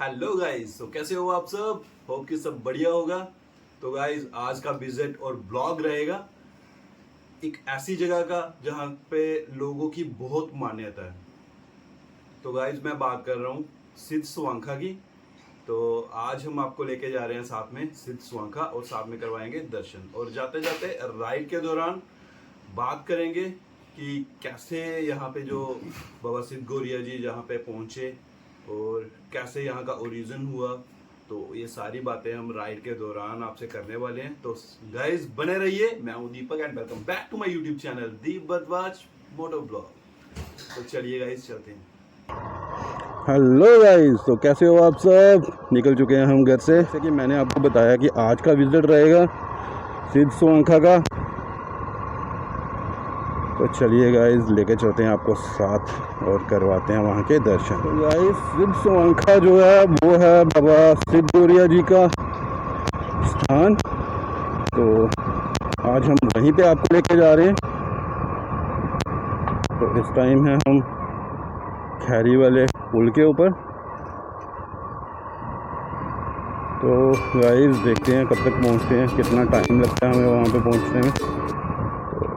Hello guys, तो कैसे हो आप सब? होप कि सब बढ़िया होगा। तो गाइस, आज का विजिट और ब्लॉग रहेगा एक ऐसी जगह का जहाँ पे लोगों की बहुत मान्यता है। तो गाइस, मैं बात कर रहा हूँ सिद्ध स्वांखा की। तो आज हम आपको लेके जा रहे हैं साथ में सिद्ध स्वांखा और साथ में करवाएंगे दर्शन। और जाते जाते राइड के दौरान बात करेंगे कि कैसे यहाँ पे जो बाबा सिद्ध गौरिया जी जहाँ पे पहुँचे और कैसे यहाँ का ओरिजिन हुआ। तो ये सारी बातें हम राइड के दौरान आपसे करने वाले हैं। तो गाइस बने रहिए। मैं हूँ Deepak and welcome back to my YouTube channel Deep बदवाज मोटो ब्लॉग। तो चलिए गाइस, चलते हैं। हेलो गाइस, तो कैसे हो आप सब? निकल चुके हैं हम घर से। जैसे कि मैंने आपको बताया कि आज का विजिट रहेगा सिद्ध स्वांखा का। तो चलिए गाइस, लेके चलते हैं आपको साथ और करवाते हैं वहाँ के दर्शन। तो गाइस, सिद्ध स्वांखा जो है वो है बाबा सिद्ध गौरिया जी का स्थान। तो आज हम वहीं पे आपको लेके जा रहे हैं। तो इस टाइम है हम खैरी वाले पुल के ऊपर। तो गाइस, देखते हैं कब तक पहुंचते हैं, कितना टाइम लगता है हमें वहां पे पहुंचने में। तो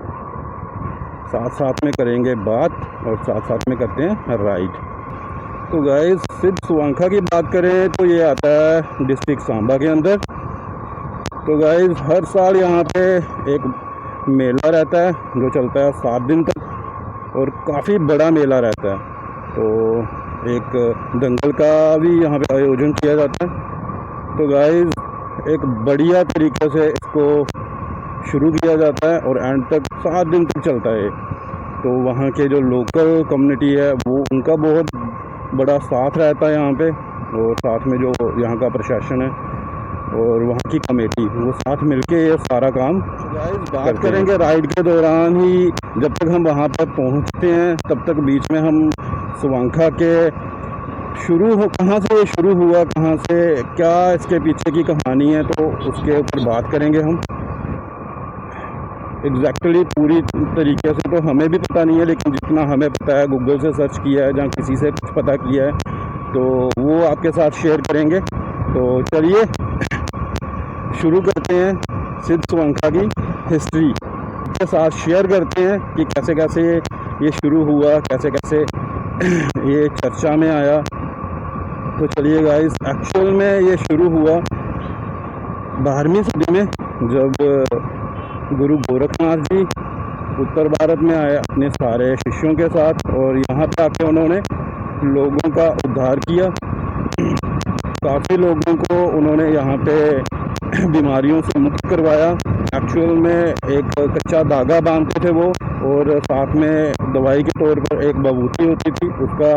साथ साथ में करेंगे बात और साथ साथ में करते हैं राइड। तो गाइस, सिद्ध स्वांखा की बात करें तो ये आता है डिस्ट्रिक्ट सांबा के अंदर। तो गाइस, हर साल यहाँ पे एक मेला रहता है जो चलता है 7 दिन तक और काफ़ी बड़ा मेला रहता है। तो एक दंगल का भी यहाँ पे आयोजन किया जाता है। तो गाइस, एक बढ़िया तरीके से इसको शुरू किया जाता है और एंड तक 7 दिन तक चलता है। तो वहाँ के जो लोकल कम्युनिटी है वो उनका बहुत बड़ा साथ रहता है यहाँ पे, और साथ में जो यहाँ का प्रशासन है और वहाँ की कमेटी, वो साथ मिलके ये सारा काम बात करेंगे राइड के दौरान ही। जब तक हम वहाँ पर पहुँचते हैं तब तक बीच में हम स्वांखा के कहाँ से ये शुरू हुआ, कहाँ से क्या इसके पीछे की कहानी है, तो उसके ऊपर बात करेंगे हम। एग्जैक्टली पूरी तरीके से तो हमें भी पता नहीं है, लेकिन जितना हमें पता है, गूगल से सर्च किया है, जहाँ किसी से कुछ पता किया है, तो वो आपके साथ शेयर करेंगे। तो चलिए शुरू करते हैं सिद्ध स्वांखा की हिस्ट्री के साथ, शेयर करते हैं कि कैसे कैसे ये शुरू हुआ, कैसे कैसे ये चर्चा में आया। तो चलिए गाइस, एक्चुअल में ये शुरू हुआ 12वीं सदी में, जब गुरु गोरखनाथ जी उत्तर भारत में आए अपने सारे शिष्यों के साथ, और यहाँ पे आके उन्होंने लोगों का उद्धार किया। काफ़ी लोगों को उन्होंने यहाँ पे बीमारियों से मुक्त करवाया। एक्चुअल में एक कच्चा धागा बांधते थे वो, और साथ में दवाई के तौर पर एक बबूती होती थी, उसका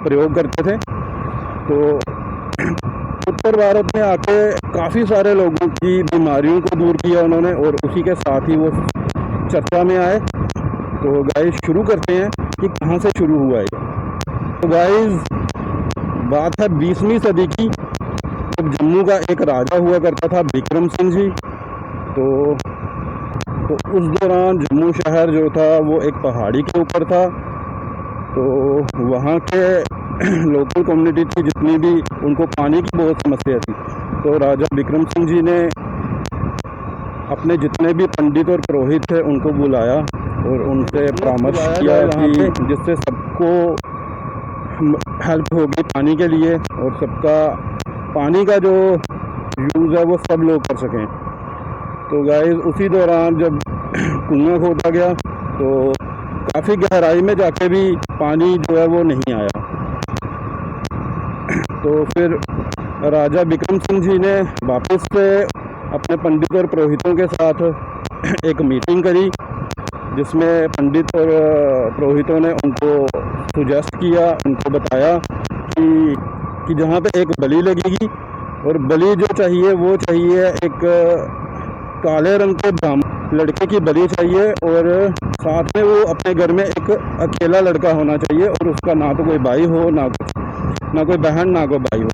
प्रयोग करते थे। तो उत्तर भारत में आके काफ़ी सारे लोगों की बीमारियों को दूर किया उन्होंने, और उसी के साथ ही वो चर्चा में आए। तो गाइस, शुरू करते हैं कि कहाँ से शुरू हुआ है। तो गाइस, बात है 20वीं सदी की, जब जम्मू का एक राजा हुआ करता था विक्रम सिंह जी। तो उस दौरान जम्मू शहर जो था वो एक पहाड़ी के ऊपर था। तो वहाँ के लोकल कम्युनिटी थी जितनी भी, उनको पानी की बहुत समस्या थी। तो राजा विक्रम सिंह जी ने अपने जितने भी पंडित और पुरोहित थे उनको बुलाया और उनसे परामर्श किया कि जिससे सबको हेल्प होगी पानी के लिए, और सबका पानी का जो यूज़ है वो सब लोग कर सकें। तो गाइस, उसी दौरान जब कुआं खोदा गया तो काफ़ी गहराई में जाके भी पानी जो है वो नहीं आया। तो फिर राजा विक्रम सिंह जी ने वापस से अपने पंडित और पुरोहितों के साथ एक मीटिंग करी, जिसमें पंडित और पुरोहितों ने उनको सुजेस्ट किया, उनको बताया कि जहाँ पे एक बलि लगेगी, और बलि जो चाहिए वो चाहिए एक काले रंग के ब्राह्मण लड़के की बलि चाहिए, और साथ में वो अपने घर में एक अकेला लड़का होना चाहिए, और उसका ना तो कोई भाई हो, ना कोई बहन, ना कोई भाई हो,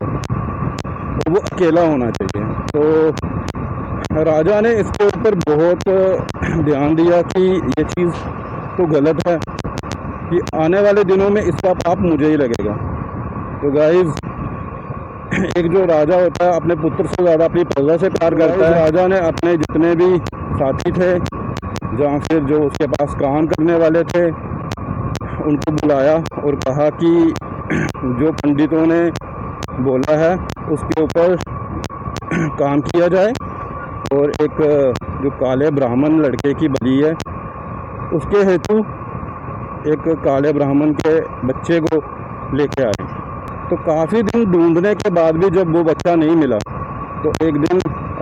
तो वो अकेला होना चाहिए। तो राजा ने इसके ऊपर बहुत ध्यान दिया कि ये चीज़ तो गलत है, कि आने वाले दिनों में इसका पाप मुझे ही लगेगा। तो गाइस, एक जो राजा होता है अपने पुत्र से ज़्यादा अपनी प्रजा से प्यार करता है। राजा ने अपने जितने भी साथी थे या फिर जो उसके पास काम करने वाले थे उनको बुलाया और कहा कि जो पंडितों ने बोला है उसके ऊपर काम किया जाए और एक जो काले ब्राह्मण लड़के की बलि है उसके हेतु एक काले ब्राह्मण के बच्चे को लेके आए। तो काफ़ी दिन ढूंढने के बाद भी जब वो बच्चा नहीं मिला तो एक दिन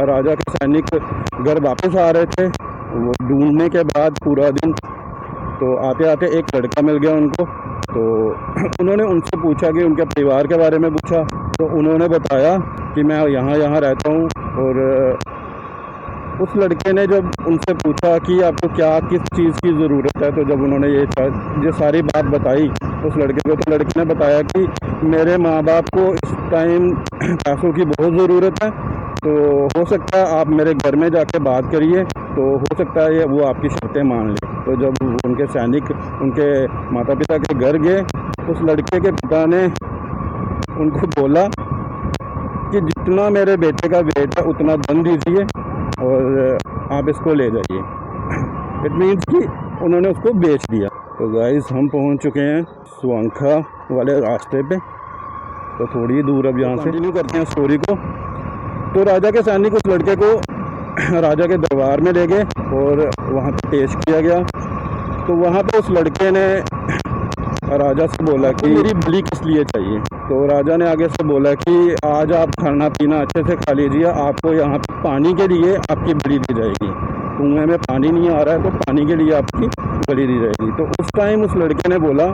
राजा के सैनिक घर वापस आ रहे थे, वो ढूंढने के बाद पूरा दिन, तो आते आते एक लड़का मिल गया उनको। तो उन्होंने उनसे पूछा कि उनके परिवार के बारे में पूछा, तो उन्होंने बताया कि मैं यहाँ रहता हूँ। और उस लड़के ने जब उनसे पूछा कि आपको क्या किस चीज़ की ज़रूरत है, तो जब उन्होंने ये सारी बात बताई उस लड़के को, तो लड़के ने बताया कि मेरे माँ बाप को इस टाइम पैसों की बहुत ज़रूरत है, तो हो सकता है आप मेरे घर में जाके बात करिए, तो हो सकता है वो आपकी शर्तें मान ले। तो जब उनके सैनिक उनके माता पिता के घर गए, उस लड़के के पिता ने उनको बोला कि जितना मेरे बेटे का वेट है उतना धन दीजिए और आप इसको ले जाइए। इट मीन्स कि उन्होंने उसको बेच दिया। तो गाइस हम पहुंच चुके हैं स्वांखा वाले रास्ते पे, तो थोड़ी दूर अब यहाँ से कंटिन्यू करते हैं स्टोरी को। तो राजा के सैनिक उस लड़के को राजा के दरबार में ले गए और वहाँ पे पेश किया गया। तो वहाँ पे उस लड़के ने राजा से बोला कि मेरी बलि किस लिए चाहिए। तो राजा ने आगे से बोला कि आज आप खाना पीना अच्छे से खा लीजिए, आपको यहाँ पे पानी के लिए आपकी बलि दी जाएगी। कुएं में पानी नहीं आ रहा है तो पानी के लिए आपकी बलि दी जाएगी। तो उस टाइम उस लड़के ने बोला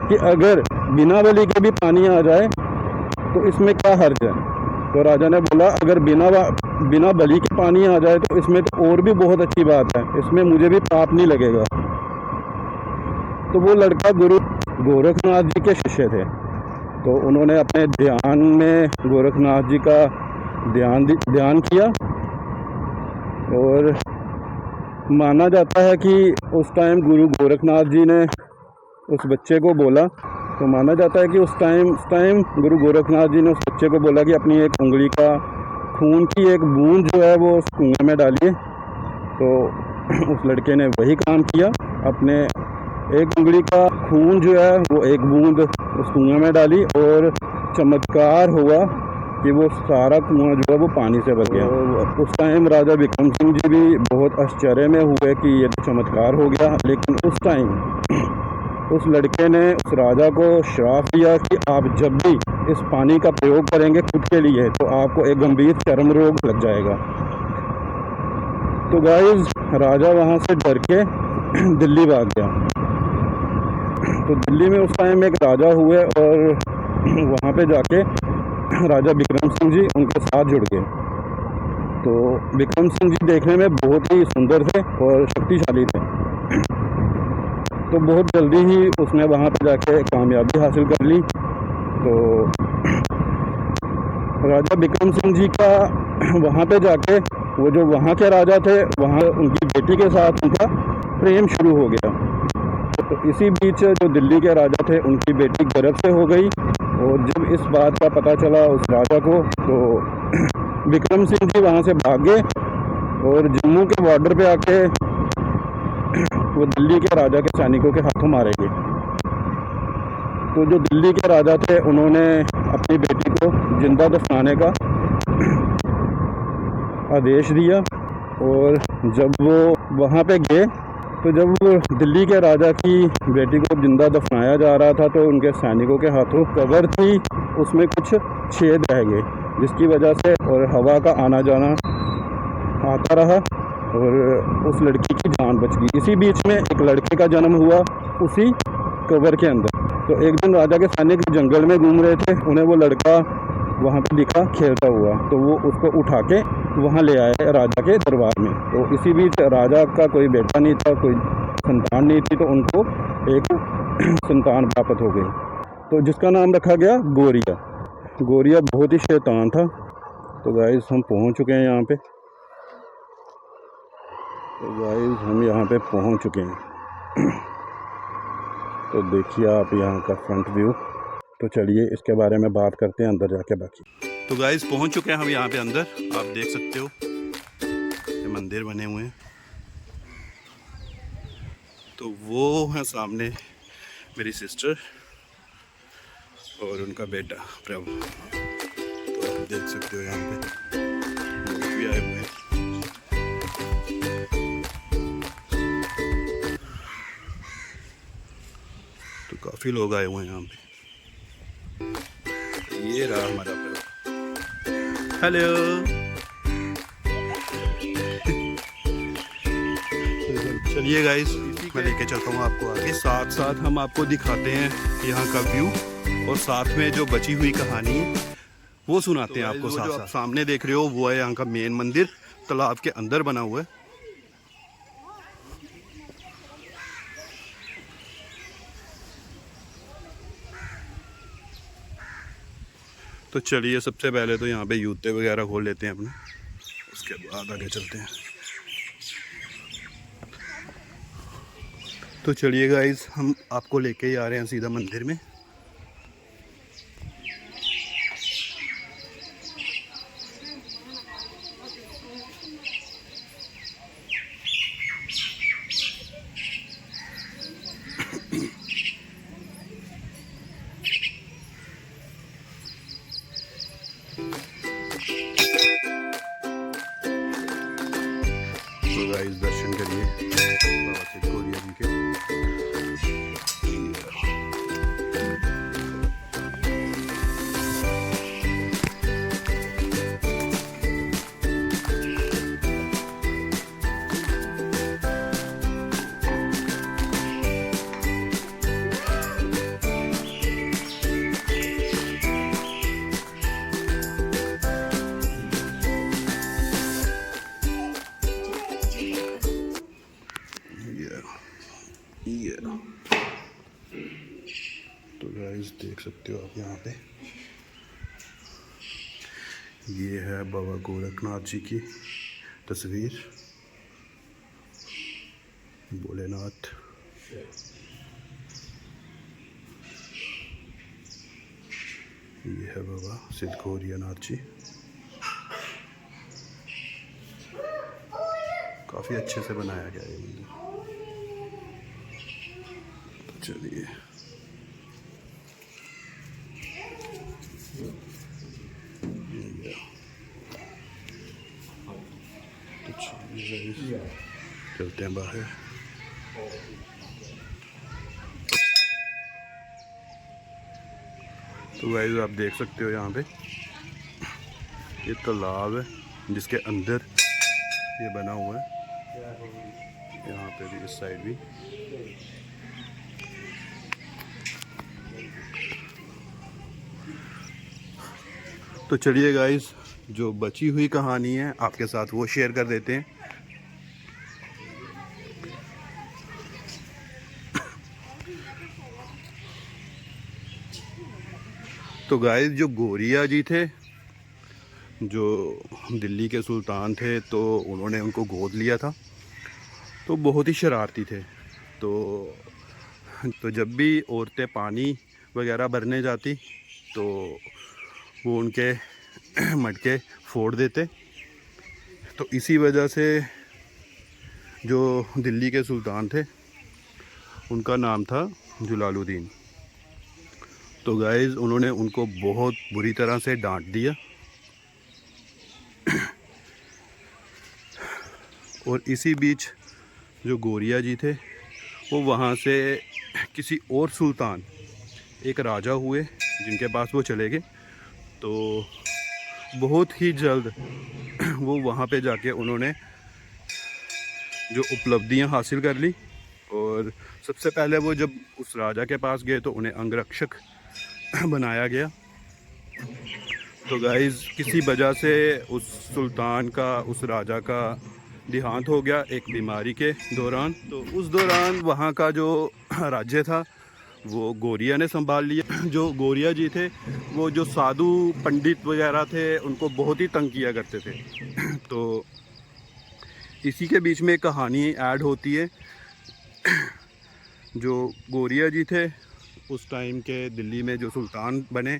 कि अगर बिना बलि के भी पानी आ जाए तो इसमें क्या हर्ज है। तो राजा ने बोला अगर बिना बलि के पानी आ जाए तो इसमें तो और भी बहुत अच्छी बात है, इसमें मुझे भी पाप नहीं लगेगा। तो वो लड़का गुरु गोरखनाथ जी के शिष्य थे, तो उन्होंने अपने ध्यान में गोरखनाथ जी का ध्यान किया। और माना जाता है कि उस टाइम गुरु गोरखनाथ जी ने उस बच्चे को बोला, तो माना जाता है कि उस टाइम गुरु गोरखनाथ जी ने उस बच्चे को बोला कि अपनी एक उंगली का खून की एक बूंद जो है वो उस कुएं में डालिए। तो उस लड़के ने वही काम किया, अपने एक उंगली का खून जो है वो एक बूंद उस कुएं में डाली और चमत्कार हुआ कि वो सारा कुआं जो है वो पानी से भर गया। उस टाइम राजा विक्रम सिंह जी भी बहुत आश्चर्य में हुए कि ये तो चमत्कार हो गया। लेकिन उस टाइम उस लड़के ने उस राजा को श्राप दिया कि आप जब भी इस पानी का प्रयोग करेंगे खुद के लिए तो आपको एक गंभीर चर्म रोग लग जाएगा। तो गाइस राजा वहाँ से डर के दिल्ली भाग गया। तो दिल्ली में उस टाइम एक राजा हुए और वहाँ पे जाके राजा विक्रम सिंह जी उनके साथ जुड़ गए। तो विक्रम सिंह जी देखने में बहुत ही सुंदर थे और शक्तिशाली थे। तो बहुत जल्दी ही उसने वहाँ पे जाके कामयाबी हासिल कर ली। तो राजा विक्रम सिंह जी का वहाँ पे जाके वो जो वहाँ के राजा थे वहाँ उनकी बेटी के साथ उनका प्रेम शुरू हो गया। तो इसी बीच जो दिल्ली के राजा थे उनकी बेटी गर्भ से हो गई। और जब इस बात का पता चला उस राजा को तो विक्रम सिंह जी वहाँ से भाग गए और जम्मू के बॉर्डर पे आके वो दिल्ली के राजा के सैनिकों के हाथों मारे गए। तो जो दिल्ली के राजा थे उन्होंने अपनी बेटी को जिंदा दफनाने का आदेश दिया। और जब वो वहाँ पे गए तो जब दिल्ली के राजा की बेटी को जिंदा दफनाया जा रहा था तो उनके सैनिकों के हाथों कब्र थी, उसमें कुछ छेद रह गए जिसकी वजह से और हवा का आना जाना आता रहा और उस लड़की की जान बच गई। इसी बीच में एक लड़के का जन्म हुआ उसी कब्र के अंदर। तो एक दिन राजा के सैनिक जंगल में घूम रहे थे, उन्हें वो लड़का वहाँ पे दिखा खेलता हुआ, तो वो उसको उठा के वहाँ ले आए राजा के दरबार में। तो इसी बीच राजा का कोई बेटा नहीं था, कोई संतान नहीं थी, तो उनको एक संतान प्राप्त हो गई, तो जिसका नाम रखा गया गोरिया। गोरिया बहुत ही शैतान था। तो गाइस हम पहुँच चुके हैं यहाँ पे। तो गाइस हम यहाँ पे पहुँच चुके हैं। तो देखिए आप यहाँ का फ्रंट व्यू। तो चलिए इसके बारे में बात करते हैं अंदर जाके बाकी। तो गाइस पहुंच चुके हैं हम यहाँ पे अंदर, आप देख सकते हो ये मंदिर बने हुए हैं। तो वो है सामने मेरी सिस्टर और उनका बेटा प्रभु। तो आप देख सकते हो यहाँ पे लोग भी आए हुए हैं। तो काफ़ी लोग आए हुए हैं यहाँ पे। ये रहा हमारा प्रभु। हेलो। चलिए गाइस मैं लेके चलता हूँ आपको आगे, साथ साथ हम आपको दिखाते हैं यहाँ का व्यू और साथ में जो बची हुई कहानी है वो सुनाते हैं आपको। साथ साथ सामने देख रहे हो वो है यहाँ का मेन मंदिर, तालाब के अंदर बना हुआ है। तो चलिए सबसे पहले तो यहाँ पे जूते वगैरह खोल लेते हैं अपने, उसके बाद आगे चलते हैं। तो चलिए गाइस हम आपको लेके ही आ रहे हैं सीधा मंदिर में। तो गाइस दर्शन करिए बाबा सिद्ध गौरिया जी के। तो गाइस देख सकते हो आप यहाँ पे, ये है बाबा गोरखनाथ जी की तस्वीर, भोलेनाथ। ये है बाबा सिद्ध गौरियानाथ जी। काफ़ी अच्छे से बनाया गया है ये मंदिर। तो चलिए चलते हैं बाहर। तो गाइस आप देख सकते हो यहाँ पे ये तालाब है जिसके अंदर ये बना हुआ है। यहाँ पे भी इस साइड भी। तो चलिए गाइस जो बची हुई कहानी है आपके साथ वो शेयर कर देते हैं। तो गाइस जो गौरिया जी थे, जो दिल्ली के सुल्तान थे, तो उन्होंने उनको गोद लिया था। तो बहुत ही शरारती थे। तो जब भी औरतें पानी वगैरह भरने जाती तो वो उनके मटके फोड़ देते। तो इसी वजह से जो दिल्ली के सुल्तान थे उनका नाम था जलालुद्दीन। तो गाइस उन्होंने उनको बहुत बुरी तरह से डांट दिया और इसी बीच जो गौरिया जी थे वो वहाँ से किसी और सुल्तान, एक राजा हुए जिनके पास वो चले गए। तो बहुत ही जल्द वो वहाँ पे जाके उन्होंने जो उपलब्धियाँ हासिल कर ली। और सबसे पहले वो जब उस राजा के पास गए तो उन्हें अंगरक्षक बनाया गया। तो गाइस किसी वजह से उस सुल्तान का, उस राजा का देहांत हो गया एक बीमारी के दौरान। तो उस दौरान वहाँ का जो राज्य था वो गौरिया ने संभाल लिया। जो गौरिया जी थे वो जो साधु पंडित वगैरह थे उनको बहुत ही तंग किया करते थे। तो इसी के बीच में एक कहानी ऐड होती है। जो गौरिया जी थे उस टाइम के दिल्ली में जो सुल्तान बने,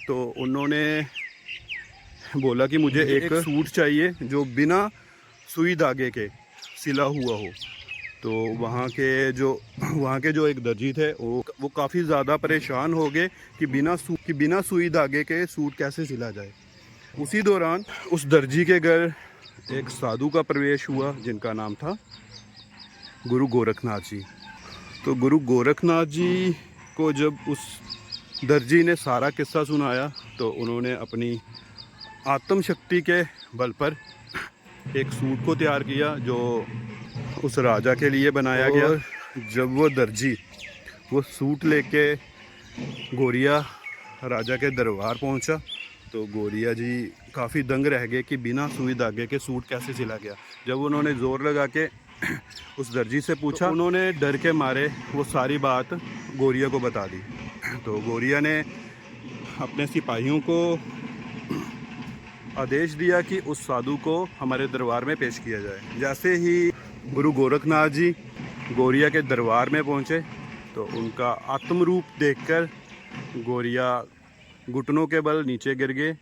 तो उन्होंने बोला कि मुझे एक सूट चाहिए जो बिना सुई धागे के सिला हुआ हो। तो वहाँ के जो एक दर्जी थे वो काफ़ी ज़्यादा परेशान हो गए कि बिना सुई धागे के सूट कैसे सिला जाए। उसी दौरान उस दर्जी के घर एक साधु का प्रवेश हुआ जिनका नाम था गुरु गोरखनाथ जी। तो गुरु गोरखनाथ जी को जब उस दर्जी ने सारा किस्सा सुनाया तो उन्होंने अपनी आत्मशक्ति के बल पर एक सूट को तैयार किया जो उस राजा के लिए बनाया गया। जब वो दर्जी वो सूट लेके गोरिया राजा के दरबार पहुंचा तो गोरिया जी काफ़ी दंग रह गए कि बिना सुई धागे के सूट कैसे सिला गया। जब उन्होंने ज़ोर लगा के उस दर्जी से पूछा, तो उन्होंने डर के मारे वो सारी बात गोरिया को बता दी। तो गोरिया ने अपने सिपाहियों को आदेश दिया कि उस साधु को हमारे दरबार में पेश किया जाए। जैसे ही गुरु गोरखनाथ जी गोरिया के दरबार में पहुंचे तो उनका आत्म रूप देखकर गोरिया घुटनों के बल नीचे गिर गए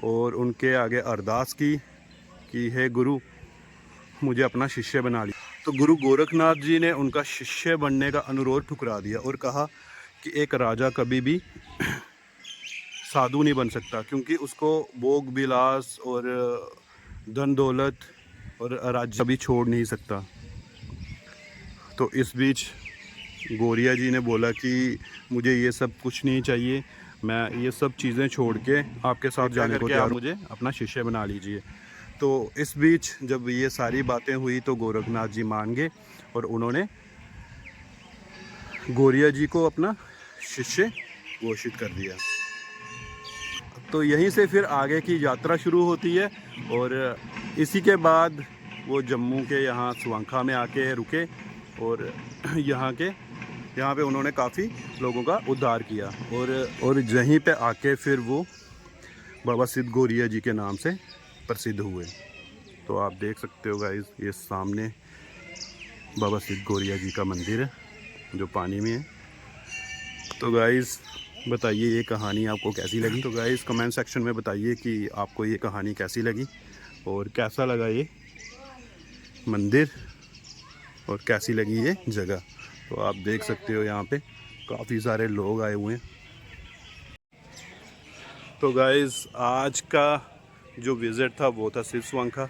और उनके आगे अरदास की कि हे गुरु, मुझे अपना शिष्य बना लिया। तो गुरु गोरखनाथ जी ने उनका शिष्य बनने का अनुरोध ठुकरा दिया और कहा कि एक राजा कभी भी साधु नहीं बन सकता, क्योंकि उसको भोग विलास और धन दौलत और राज्य कभी छोड़ नहीं सकता। तो इस बीच गोरिया जी ने बोला कि मुझे ये सब कुछ नहीं चाहिए, मैं ये सब चीज़ें छोड़ के आपके साथ जाने को तैयार, मुझे अपना शिष्य बना लीजिए। तो इस बीच जब ये सारी बातें हुई तो गोरखनाथ जी मान गए और उन्होंने गोरिया जी को अपना शिष्य घोषित कर दिया। तो यहीं से फिर आगे की यात्रा शुरू होती है और इसी के बाद वो जम्मू के यहाँ स्वांखा में आके रुके और यहाँ पे उन्होंने काफ़ी लोगों का उद्धार किया और यहीं पे आके फिर वो बाबा सिद्ध गोरिया जी के नाम से प्रसिद्ध हुए। तो आप देख सकते हो गाइस, ये सामने बाबा सिद्ध गोरिया जी का मंदिर है जो पानी में है। तो गाइस बताइए ये कहानी आपको कैसी लगी। तो गाइस कमेंट सेक्शन में बताइए कि आपको ये कहानी कैसी लगी और कैसा लगा ये मंदिर और कैसी लगी ये जगह। तो आप देख सकते हो यहाँ पे काफ़ी सारे लोग आए हुए हैं। तो गाइस आज का जो विज़िट था वो था सिर्फ स्वांखा।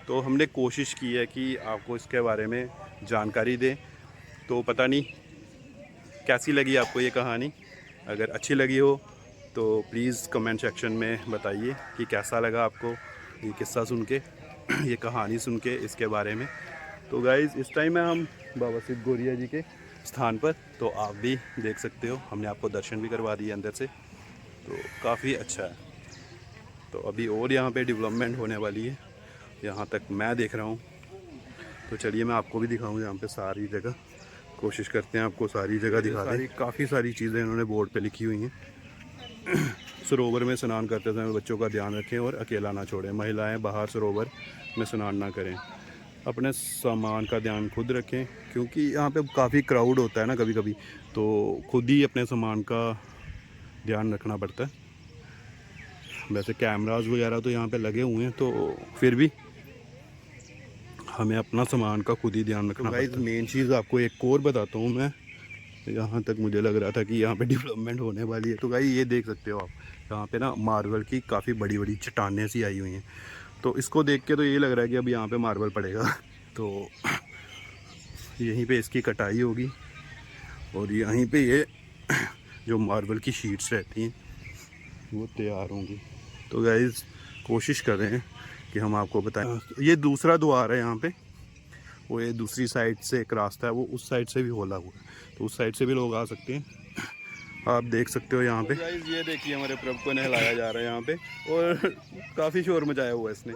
तो हमने कोशिश की है कि आपको इसके बारे में जानकारी दें। तो पता नहीं कैसी लगी आपको ये कहानी। अगर अच्छी लगी हो तो प्लीज़ कमेंट सेक्शन में बताइए कि कैसा लगा आपको ये किस्सा सुन के, ये कहानी सुन के इसके बारे में। तो गाइज़ इस टाइम में हम बाबा सिद्ध गोरिया जी के स्थान पर, तो आप भी देख सकते हो, हमने आपको दर्शन भी करवा दिए अंदर से, तो काफ़ी अच्छा है। तो अभी और यहाँ पे डेवलपमेंट होने वाली है, यहाँ तक मैं देख रहा हूँ। तो चलिए मैं आपको भी दिखाऊँ यहाँ पे सारी जगह, कोशिश करते हैं आपको सारी जगह दिखा दें। काफ़ी सारी चीज़ें इन्होंने बोर्ड पे लिखी हुई हैं। सरोवर में स्नान करते समय बच्चों का ध्यान रखें और अकेला ना छोड़ें, महिलाएं बाहर सरोवर में स्नान ना करें, अपने सामान का ध्यान खुद रखें, क्योंकि यहाँ पे काफ़ी क्राउड होता है ना कभी कभी, तो खुद ही अपने सामान का ध्यान रखना पड़ता है। वैसे कैमरास वगैरह तो यहाँ पे लगे हुए हैं, तो फिर भी हमें अपना सामान का खुद ही ध्यान रखना पड़ता है। मेन चीज़ आपको एक और बताता हूँ मैं, यहाँ तक मुझे लग रहा था कि यहाँ पे डेवलपमेंट होने वाली है। तो भाई ये देख सकते हो आप, यहाँ पे ना मार्बल की काफ़ी बड़ी बड़ी चट्टानें सी आई हुई हैं। तो इसको देख के तो ये लग रहा है कि अब यहाँ पे मार्बल पड़ेगा। तो यहीं पे इसकी कटाई होगी और यहीं पे ये जो मार्बल की शीट्स रहती हैं वो तैयार होंगी। तो गाइस कोशिश कर रहे हैं कि हम आपको बताएं। ये दूसरा द्वार है यहाँ पे, वो ये दूसरी साइड से एक रास्ता है, वो उस साइड से भी खोला हुआ है, तो उस साइड से भी लोग आ सकते हैं। आप देख सकते हो यहाँ पे। गाइस ये देखिए हमारे प्रभु को नहलाया जा रहा है यहाँ पे, और काफ़ी शोर मचाया हुआ है इसने।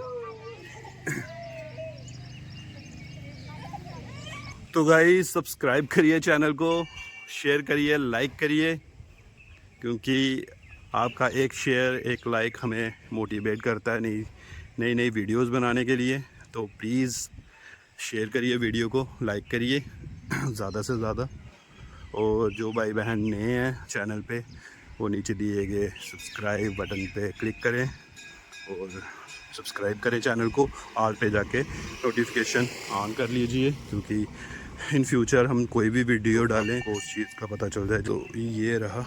तो गाइस सब्सक्राइब करिए चैनल को, शेयर करिए, लाइक करिए, क्योंकि आपका एक शेयर, एक लाइक हमें मोटिवेट करता है नई नई वीडियोस बनाने के लिए। तो प्लीज़ शेयर करिए वीडियो को, लाइक करिए ज़्यादा से ज़्यादा, और जो भाई बहन नए हैं चैनल पे वो नीचे दिए गए सब्सक्राइब बटन पे क्लिक करें और सब्सक्राइब करें चैनल को, ऑल पे जाके नोटिफिकेशन ऑन कर लीजिए, क्योंकि इन फ्यूचर हम कोई भी वीडियो डालें तो उस चीज़ का पता चल जाए। तो ये रहा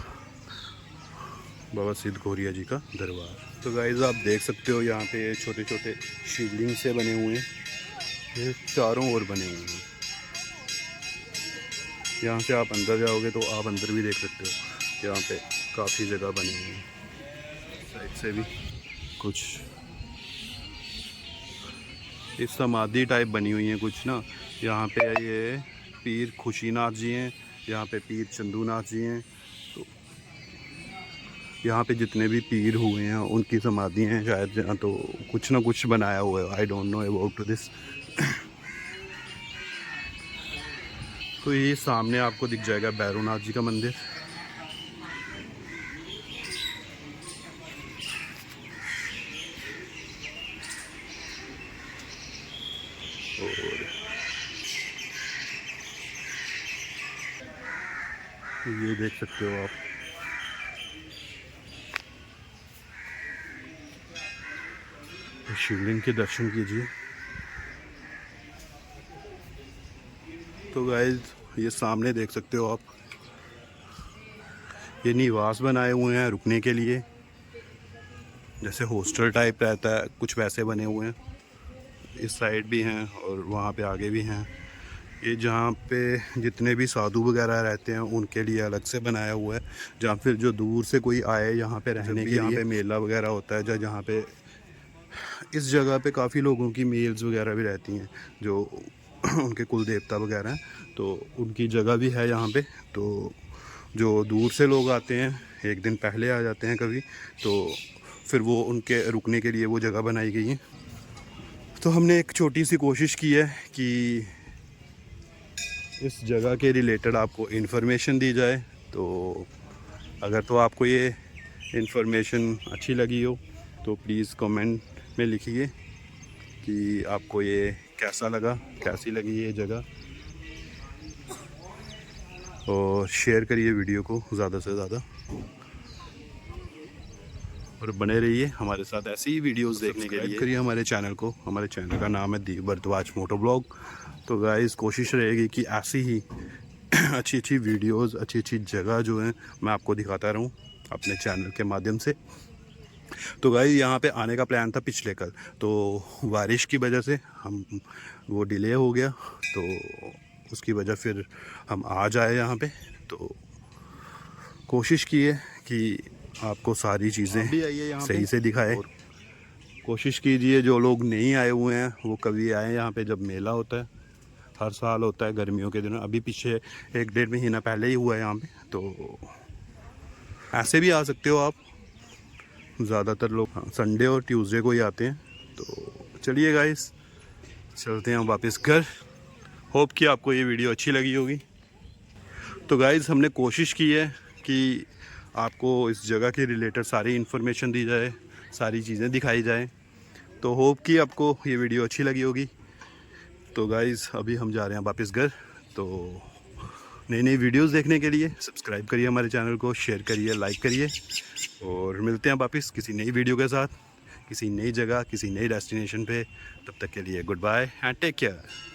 बाबा सिद्ध गौरिया जी का दरबार। तो गाइस आप देख सकते हो यहाँ पे छोटे छोटे शिवलिंग से बने हुए हैं, ये चारों ओर बने हुए हैं। यहाँ से आप अंदर जाओगे तो आप अंदर भी देख सकते हो, यहाँ पे काफ़ी जगह बनी हुई है। साइड से भी कुछ इस समाधि टाइप बनी हुई है कुछ ना। यहाँ पे ये पीर खुशीनाथ जी हैं, यहाँ पे पीर चंदूनाथ जी हैं। तो यहाँ पे जितने भी पीर हुए हैं उनकी समाधि हैं शायद, जहाँ तो कुछ ना कुछ बनाया हुआ है। I don't know about this. तो ये सामने आपको दिख जाएगा भैरवनाथ जी का मंदिर। और ये देख सकते हो आप, शिवलिंग के दर्शन कीजिए। तो गाइस ये सामने देख सकते हो आप, ये निवास बनाए हुए हैं रुकने के लिए, जैसे हॉस्टल टाइप रहता है कुछ वैसे बने हुए हैं। इस साइड भी हैं और वहाँ पे आगे भी हैं। ये जहाँ पे जितने भी साधु वगैरह रहते हैं उनके लिए अलग से बनाया हुआ है, जहाँ फिर जो दूर से कोई आए यहाँ पे रहने के लिए। यहाँ पे मेला वगैरह होता है जहाँ पे इस जगह पे काफ़ी लोगों की मेल्स वगैरह भी रहती हैं जो उनके कुल देवता वगैरह हैं, तो उनकी जगह भी है यहाँ पे। तो जो दूर से लोग आते हैं एक दिन पहले आ जाते हैं कभी, तो फिर वो उनके रुकने के लिए वो जगह बनाई गई है। तो हमने एक छोटी सी कोशिश की है कि इस जगह के रिलेटेड आपको इन्फॉर्मेशन दी जाए। तो अगर तो आपको ये इन्फॉर्मेशन अच्छी लगी हो तो प्लीज़ कमेंट में लिखिए कि आपको ये कैसा लगा, कैसी लगी ये जगह, और शेयर करिए वीडियो को ज़्यादा से ज़्यादा और बने रहिए हमारे साथ ऐसी ही वीडियोस देखने के लिए। करिए हमारे चैनल को, हमारे चैनल का नाम है दीप भरद्वाज मोटो ब्लॉग। तो गाइस कोशिश रहेगी कि ऐसी ही अच्छी अच्छी वीडियोस, अच्छी अच्छी जगह जो हैं मैं आपको दिखाता रहूं अपने चैनल के माध्यम से। तो गाइस यहाँ पे आने का प्लान था पिछले कल, तो बारिश की वजह से हम वो डिले हो गया, तो उसकी वजह फिर हम आज आए यहाँ पे। तो कोशिश की है कि आपको सारी चीज़ें सही से दिखाए। कोशिश कीजिए जो लोग नहीं आए हुए हैं वो कभी आए यहाँ पे, जब मेला होता है हर साल होता है गर्मियों के दिनों। अभी पीछे 1-1.5 महीना पहले ही हुआ है यहाँ पे, तो ऐसे भी आ सकते हो आप। ज़्यादातर लोग संडे और ट्यूसडे को ही आते हैं। तो चलिए गाइस चलते हैं वापस घर। होप कि आपको ये वीडियो अच्छी लगी होगी। तो गाइस हमने कोशिश की है कि आपको इस जगह के रिलेटेड सारी इन्फॉर्मेशन दी जाए, सारी चीज़ें दिखाई जाए। तो होप कि आपको ये वीडियो अच्छी लगी होगी। तो गाइज़ अभी हम जा रहे हैं वापस घर। तो नई नई वीडियोस देखने के लिए सब्सक्राइब करिए हमारे चैनल को, शेयर करिए, लाइक करिए, और मिलते हैं वापस किसी नई वीडियो के साथ, किसी नई जगह, किसी नई डेस्टिनेशन पे। तब तक के लिए goodbye and take care.